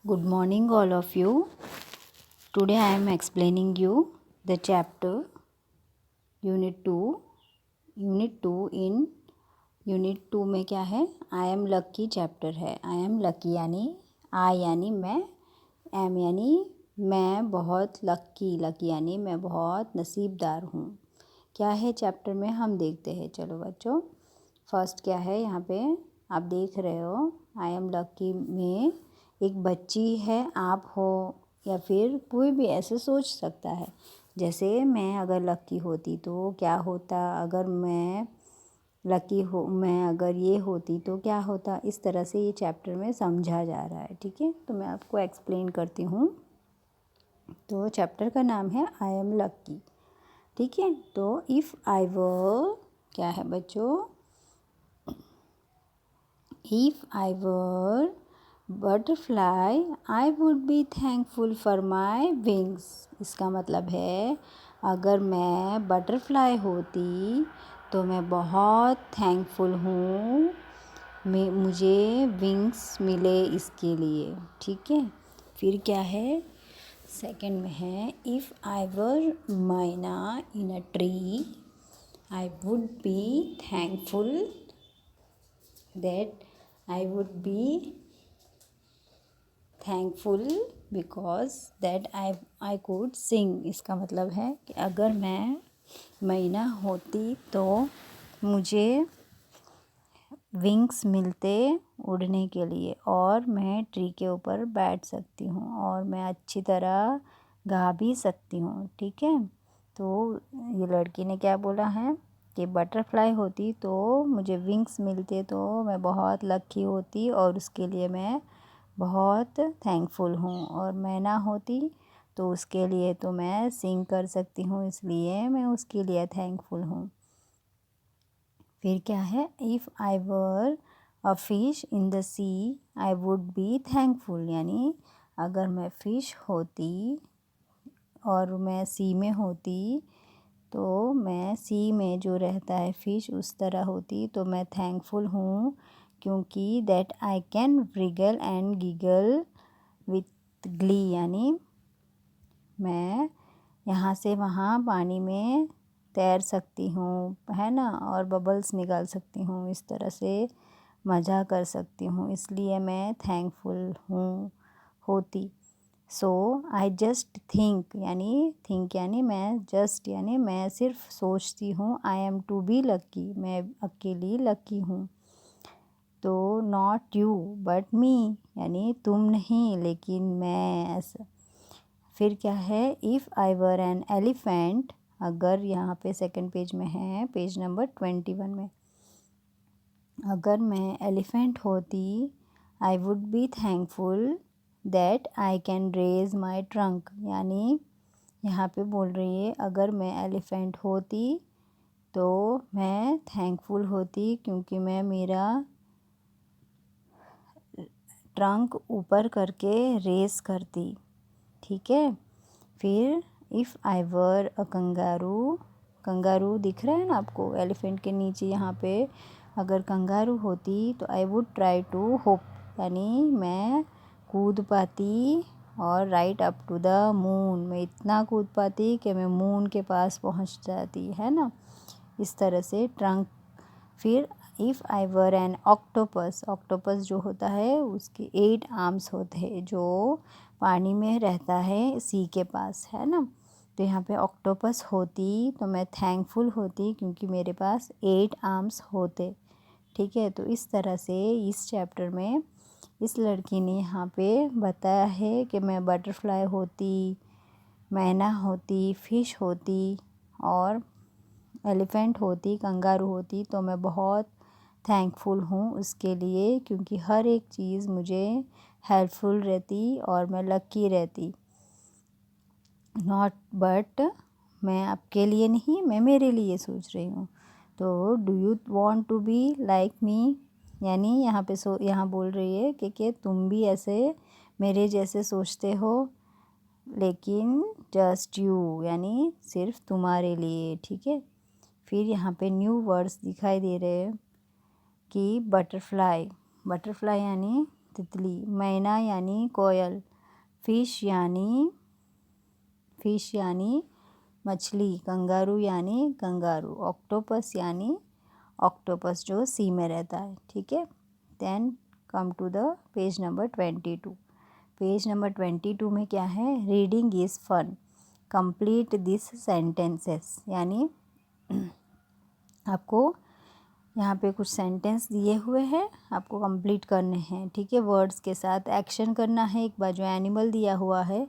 Good morning, all of you. Today I am explaining you the chapter Unit 2. Unit 2 in Unit 2 में क्या है? I am lucky chapter है. I am lucky यानी I यानी मैं, am यानी मैं बहुत लकी यानी मैं बहुत नसीबदार हूँ. क्या है चैप्टर में हम देखते हैं. चलो बच्चों, फर्स्ट क्या है यहाँ पे आप देख रहे हो. आई एम लकी में एक बच्ची है, आप हो या फिर कोई भी ऐसे सोच सकता है. जैसे मैं अगर लकी होती तो क्या होता, अगर मैं लकी हो, मैं अगर ये होती तो क्या होता. इस तरह से ये चैप्टर में समझा जा रहा है. ठीक है, तो मैं आपको एक्सप्लेन करती हूँ. तो चैप्टर का नाम है आई एम लकी. ठीक है, तो इफ़ आई वर क्या है बच्चों, If I were butterfly, I would be thankful for my wings. इसका मतलब है अगर मैं बटरफ्लाई होती तो मैं बहुत थैंकफुल हूँ मुझे विंग्स मिले इसके लिए. ठीक है, फिर क्या है सेकंड में है if I were myna in a tree I would be thankful that I would be thankful because that I could sing. इसका मतलब है कि अगर मैं मैना होती तो मुझे विंग्स मिलते उड़ने के लिए और मैं ट्री के ऊपर बैठ सकती हूँ और मैं अच्छी तरह गा भी सकती हूँ. ठीक है, तो ये लड़की ने क्या बोला है कि बटरफ्लाई होती तो मुझे विंग्स मिलते तो मैं बहुत लकी होती और उसके लिए मैं बहुत थैंकफुल हूँ. और मैं ना होती तो उसके लिए तो मैं सिंग कर सकती हूँ, इसलिए मैं उसके लिए थैंकफुल हूँ. फिर क्या है if I were a fish in the sea I would be thankful यानी अगर मैं फ़िश होती और मैं सी में होती तो मैं सी में जो रहता है फ़िश उस तरह होती तो मैं थैंकफुल हूँ क्योंकि that I can wriggle and giggle with Glee यानी मैं यहाँ से वहाँ पानी में तैर सकती हूँ, है ना, और बबल्स निकाल सकती हूँ, इस तरह से मज़ा कर सकती हूँ, इसलिए मैं थैंकफुल होती. सो आई जस्ट थिंक यानी मैं जस्ट यानी मैं सिर्फ सोचती हूँ. I am to be lucky मैं अकेली लकी हूँ. तो नॉट यू बट मी यानी तुम नहीं लेकिन मैं. ऐसा फिर क्या है if I were an elephant, अगर यहाँ पे सेकंड पेज में है, पेज नंबर 21 में, अगर मैं एलिफेंट होती I would be thankful that I can raise my trunk यानी यहाँ पे बोल रही है अगर मैं एलिफेंट होती तो मैं थैंकफुल होती क्योंकि मैं मेरा ट्रंक ऊपर करके रेस करती. ठीक है, फिर if I were a kangaroo दिख रहा है ना आपको एलिफेंट के नीचे यहाँ पे, अगर कंगारू होती तो I would try to hop यानी मैं कूद पाती और right up to the moon मैं इतना कूद पाती कि मैं मून के पास पहुँच जाती, है ना, इस तरह से ट्रंक. फिर if I were N octopus जो होता है उसके 8 आर्म्स होते हैं जो पानी में रहता है सी के पास, है ना. तो यहाँ पे ऑक्टोपस होती तो मैं थैंकफुल होती क्योंकि मेरे पास 8 आर्म्स होते. ठीक है, तो इस तरह से इस चैप्टर में इस लड़की ने यहाँ पे बताया है कि मैं बटरफ्लाई होती, मैना होती, फ़िश होती और एलिफेंट होती, कंगारू होती तो मैं बहुत थैंकफुल हूँ उसके लिए क्योंकि हर एक चीज़ मुझे हेल्पफुल रहती और मैं लकी रहती. नॉट बट मैं आपके लिए नहीं, मैं मेरे लिए सोच रही हूँ. तो do you want to be like me यानी यहाँ पे यहाँ बोल रही है कि तुम भी ऐसे मेरे जैसे सोचते हो लेकिन जस्ट यू यानी सिर्फ तुम्हारे लिए. ठीक है, फिर यहाँ पे न्यू वर्ड्स दिखाई दे रहे हैं कि बटरफ्लाई यानी तितली, मैना यानी कोयल, फिश यानी मछली, कंगारू यानी कंगारू, ऑक्टोपस यानी ऑक्टोपस जो सी में रहता है, ठीक है। Then come to the page number 22। Page number 22 में क्या है, reading is fun, complete this sentences, यानी आपको यहाँ पे कुछ सेंटेंस दिए हुए हैं, आपको कंप्लीट करने हैं, ठीक है। वर्ड्स के साथ एक्शन करना है, एक बाजू एनिमल दिया हुआ है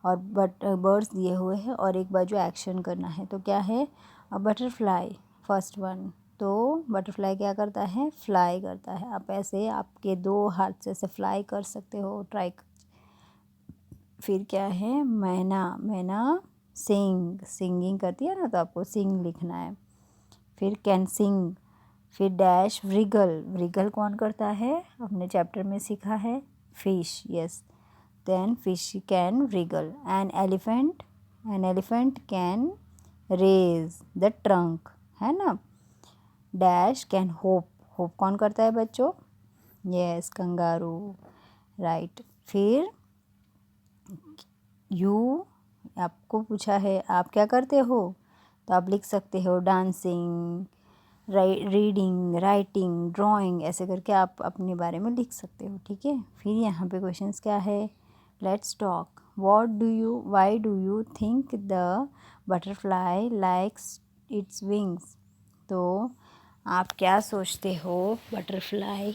और बर्ड्स दिए हुए हैं और एक बाजू एक्शन करना है। तो क्या है, अ बटरफ्लाई, फर्स्ट वन। तो बटरफ्लाई क्या करता है, फ्लाई करता है। आप ऐसे आपके 2 हाथ से ऐसे फ्लाई कर सकते हो, ट्राई। फिर क्या है, मैना सिंगिंग करती है ना, तो आपको सिंग लिखना है। फिर कैन सिंग। फिर डैश, व्रिगल कौन करता है, अपने चैप्टर में सीखा है, fish, yes. Then fish can wriggle. An elephant can raise the trunk, है ना। डैश कैन होप कौन करता है बच्चों, यस, कंगारू, राइट। फिर यू, आपको पूछा है आप क्या करते हो, तो आप लिख सकते हो डांसिंग, रीडिंग, राइटिंग, ड्राइंग, ऐसे करके आप अपने बारे में लिख सकते हो, ठीक है। फिर यहाँ पे क्वेश्चंस क्या है, let's talk, why do you think the butterfly likes its wings. तो आप क्या सोचते हो, बटरफ्लाई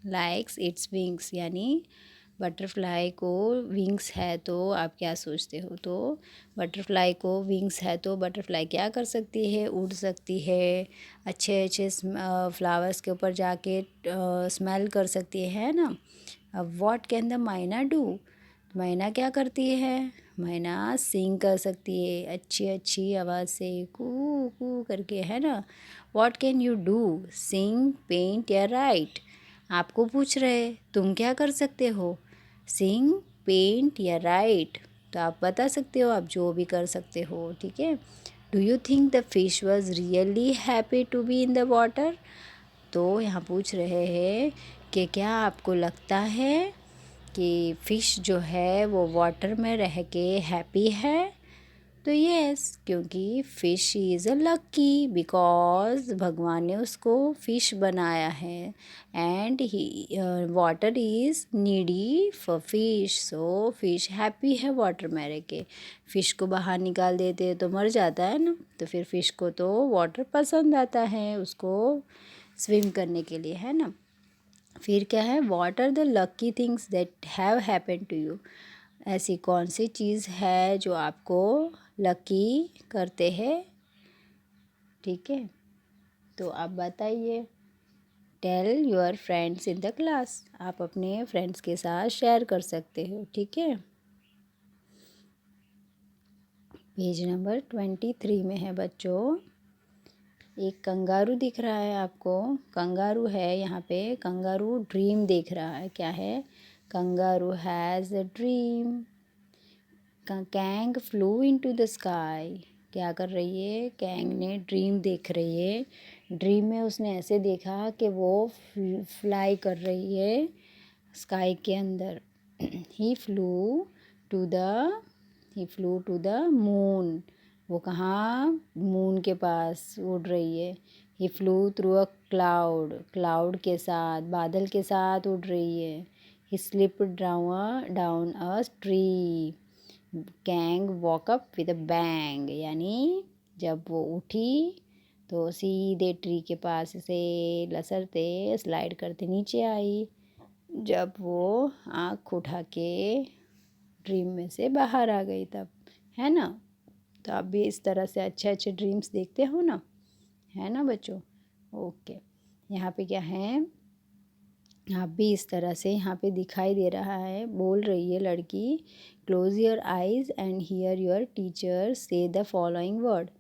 लाइक्स इट्स विंग्स, यानी बटरफ्लाई को विंग्स है, तो आप क्या सोचते हो। तो बटरफ्लाई को विंग्स है तो बटरफ्लाई क्या कर सकती है, उड़ सकती है, अच्छे फ्लावर्स के ऊपर जाके स्मेल कर सकती है ना। अब व्हाट कैन द मैना डू, मैना क्या करती है, मैना सिंग कर सकती है अच्छी आवाज़ से, कू कू करके, है ना। What can you do, sing, paint या राइट। आपको पूछ रहे तुम क्या कर सकते हो, सिंग, पेंट या राइट। तो आप बता सकते हो, आप जो भी कर सकते हो, ठीक है। Do you think the fish was really happy to be in the water. तो यहाँ पूछ रहे हैं कि क्या आपको लगता है कि फ़िश जो है वो वाटर में रह के हैप्पी है। तो यस, क्योंकि fish is a lucky, because भगवान ने उसको फ़िश बनाया है, and he water is needy for fish, so fish happy है वाटर में रह के। फ़िश को बाहर निकाल देते तो मर जाता है ना, तो फिर फ़िश को तो वाटर पसंद आता है उसको स्विम करने के लिए, है ना। फिर क्या है, what are the lucky things that have happen to you. ऐसी कौन सी चीज़ है जो आपको लकी करते हैं, ठीक है। तो आप बताइए, tell your friends in the class, आप अपने फ्रेंड्स के साथ शेयर कर सकते हो, ठीक है। पेज नंबर 23 में है बच्चों, एक कंगारू दिख रहा है आपको, कंगारू है यहाँ पे, कंगारू ड्रीम देख रहा है, क्या है, kangaroo has a dream. Kang flu into the sky, क्या कर रही है, कैंग ने ड्रीम देख रही है, ड्रीम में उसने ऐसे देखा कि वो फ्लाई कर रही है स्काई के अंदर। ही फ्लू टू द मून, वो कहाँ, मून के पास उड़ रही है। ही फ्लू थ्रू अ क्लाउड के साथ, बादल के साथ उड़ रही है। ही slipped down a tree, Kang walk up with a bang, यानी जब वो उठी तो सीधे ट्री के पास से लसरते स्लाइड करते नीचे आई, जब वो आँख उठा के ड्रीम में से बाहर आ गई तब, है ना। तो आप भी इस तरह से अच्छे ड्रीम्स देखते हो ना, है ना बच्चों। ओके, यहाँ पे क्या है, आप भी इस तरह से, यहाँ पे दिखाई दे रहा है, बोल रही है लड़की, close your eyes and here your teacher से द फॉलोइंग वर्ड।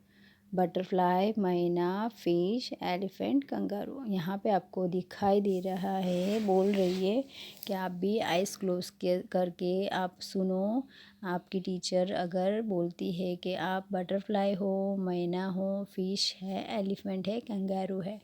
बटरफ्लाई, मैना, फिश, एलिफेंट, कंगारू। यहाँ पे आपको दिखाई दे रहा है, बोल रही है कि आप भी आइज़ क्लोज के करके आप सुनो। आपकी टीचर अगर बोलती है कि आप बटरफ्लाई हो, मैना हो, फिश है, एलिफेंट है, कंगारू है,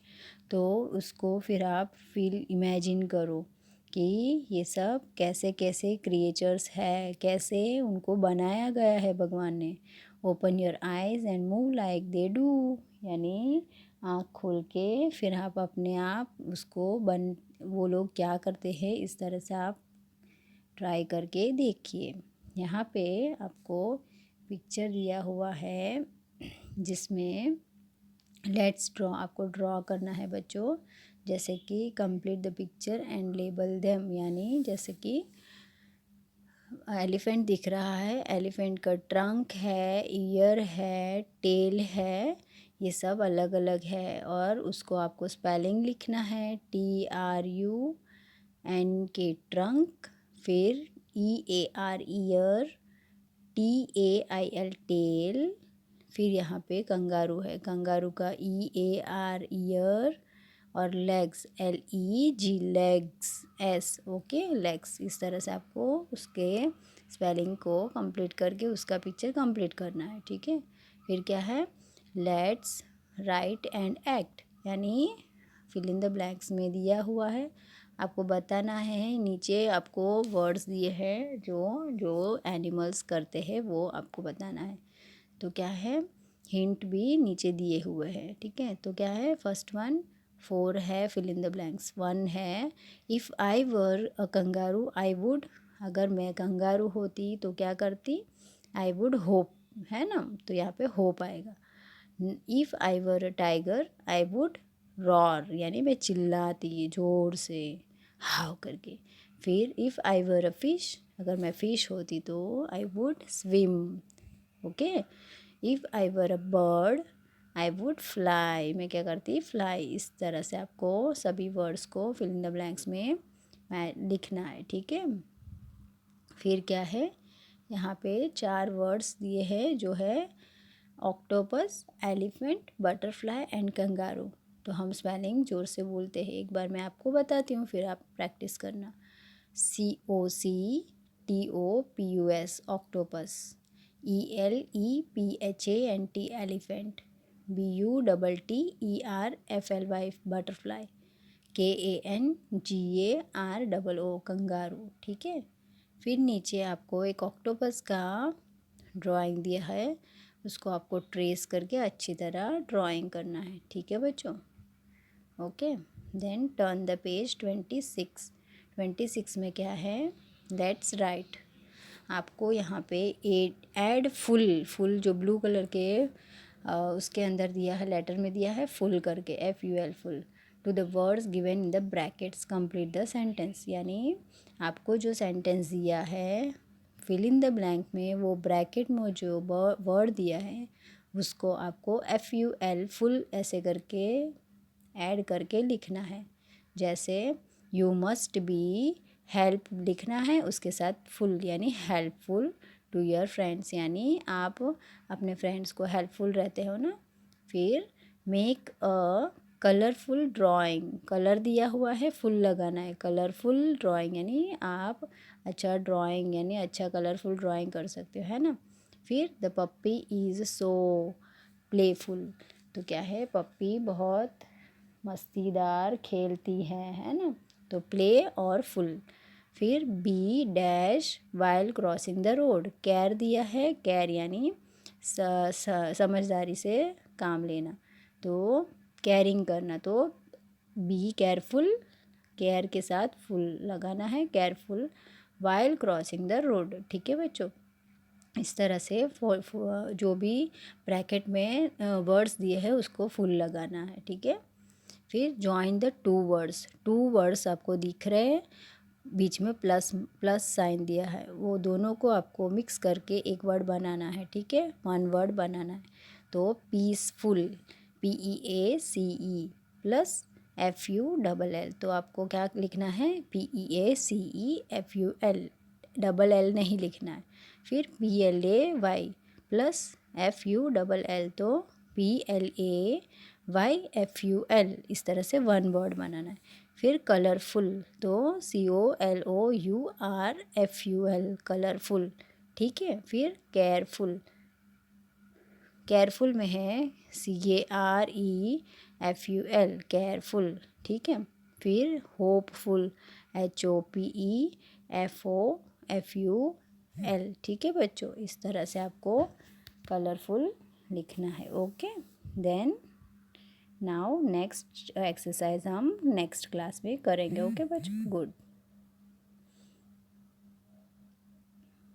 तो उसको फिर आप फील इमेजिन करो कि ये सब कैसे कैसे क्रिएचर्स है, कैसे उनको बनाया गया है भगवान ने। Open your eyes and move like they do, यानी आँख खोल के फिर आप अपने आप उसको वो लोग क्या करते हैं इस तरह से आप ट्राई करके देखिए। यहाँ पे आपको पिक्चर दिया हुआ है जिसमें लेट्स ड्रॉ, आपको ड्रॉ करना है बच्चों। जैसे कि complete the picture and label them, यानी जैसे कि एलिफेंट दिख रहा है, एलिफेंट का ट्रंक है, ईयर है, टेल है, ये सब अलग अलग है और उसको आपको स्पेलिंग लिखना है, TRUNK ट्रंक, फिर EAR ईयर, TAIL टेल, फिर यहाँ पे कंगारू है, कंगारू का EAR ईयर, और legs LEG legs okay legs. इस तरह से आपको उसके स्पेलिंग को कंप्लीट करके उसका पिक्चर कंप्लीट करना है, ठीक है। फिर क्या है, लेट्स राइट एंड एक्ट, यानी फिल इन द ब्लैंक्स में दिया हुआ है, आपको बताना है। नीचे आपको वर्ड्स दिए हैं जो जो एनिमल्स करते हैं वो आपको बताना है। तो क्या है, हिंट भी नीचे दिए हुए हैं, ठीक है। तो क्या है, फर्स्ट वन 4 है, फिल इन द ब्लैंक्स। 1 है, if I were a kangaroo I would, अगर मैं कंगारू होती तो क्या करती, आई वुड होप, है ना, तो यहाँ पे होप आएगा। If I were a tiger I would roar, यानी मैं चिल्लाती ज़ोर से हाव करके। फिर if I were a fish, अगर मैं फ़िश होती तो I would swim, okay. If I were a bird I would fly, मैं क्या करती, फ्लाई। इस तरह से आपको सभी वर्ड्स को फिल इन द ब्लैंक्स में लिखना है, ठीक है। फिर क्या है, यहाँ पे 4 वर्ड्स दिए हैं जो है octopus, elephant, butterfly and kangaroo. तो हम स्पेलिंग जोर से बोलते हैं, एक बार मैं आपको बताती हूँ फिर आप प्रैक्टिस करना। COCTOPUS octopus, ELEPHANT elephant, BUTTERFLY butterfly, KANGAROO kangaroo, ठीक है। फिर नीचे आपको एक ऑक्टोपस का ड्राइंग दिया है, उसको आपको ट्रेस करके अच्छी तरह ड्राइंग करना है, ठीक है बच्चों, okay. Then turn the page 26 में क्या है, लेट्स राइट, आपको यहाँ पे ऐड फुल जो ब्लू कलर के उसके अंदर दिया है, लेटर में दिया है फुल करके, FUL ful, to the words given in the brackets complete the sentence, यानी आपको जो सेंटेंस दिया है फिल इन द ब्लैंक में वो ब्रैकेट में जो वर्ड दिया है उसको आपको FUL फुल ऐसे करके ऐड करके लिखना है। जैसे यू मस्ट बी हेल्प लिखना है, उसके साथ फुल यानी हेल्पफुल टू योर फ्रेंड्स, यानी आप अपने फ्रेंड्स को हेल्पफुल रहते हो ना। फिर make a colourful drawing, colour दिया हुआ है, फुल लगाना है, कलरफुल ड्राइंग यानी आप अच्छा ड्राइंग यानी अच्छा कलरफुल ड्राइंग कर सकते हो, है ना। फिर the puppy is so playful, तो क्या है, पप्पी बहुत मस्तीदार खेलती है ना, तो प्ले और फुल। फिर be dash while crossing the road, care दिया है, केयर यानी समझदारी से काम लेना, तो केयरिंग करना, तो बी केयरफुल, केयर के साथ फुल लगाना है, careful while crossing the road, ठीक है बच्चों। इस तरह से जो भी ब्रैकेट में वर्ड्स दिए हैं उसको फुल लगाना है, ठीक है। फिर जॉइन द टू वर्ड्स आपको दिख रहे हैं, बीच में प्लस साइन दिया है, वो दोनों को आपको मिक्स करके एक वर्ड बनाना है, ठीक है, 1 वर्ड बनाना है। तो पीसफुल, PEACE प्लस FULL, तो आपको क्या लिखना है, PEACEFUL, डबल एल नहीं लिखना है। फिर PLAY प्लस FULL, तो COLORFUL, इस तरह से वन वर्ड बनाना है। फिर कलरफुल, तो COLOURFUL, कलरफुल, ठीक है। फिर केयरफुल, केयरफुल में है CAREFUL, केयरफुल, ठीक है। फिर होपफुल, HOPEFOFUL, ठीक है बच्चों। इस तरह से आपको कलरफुल लिखना है। Okay, then now next exercise हम नेक्स्ट क्लास में करेंगे। ओके बच्चों, गुड।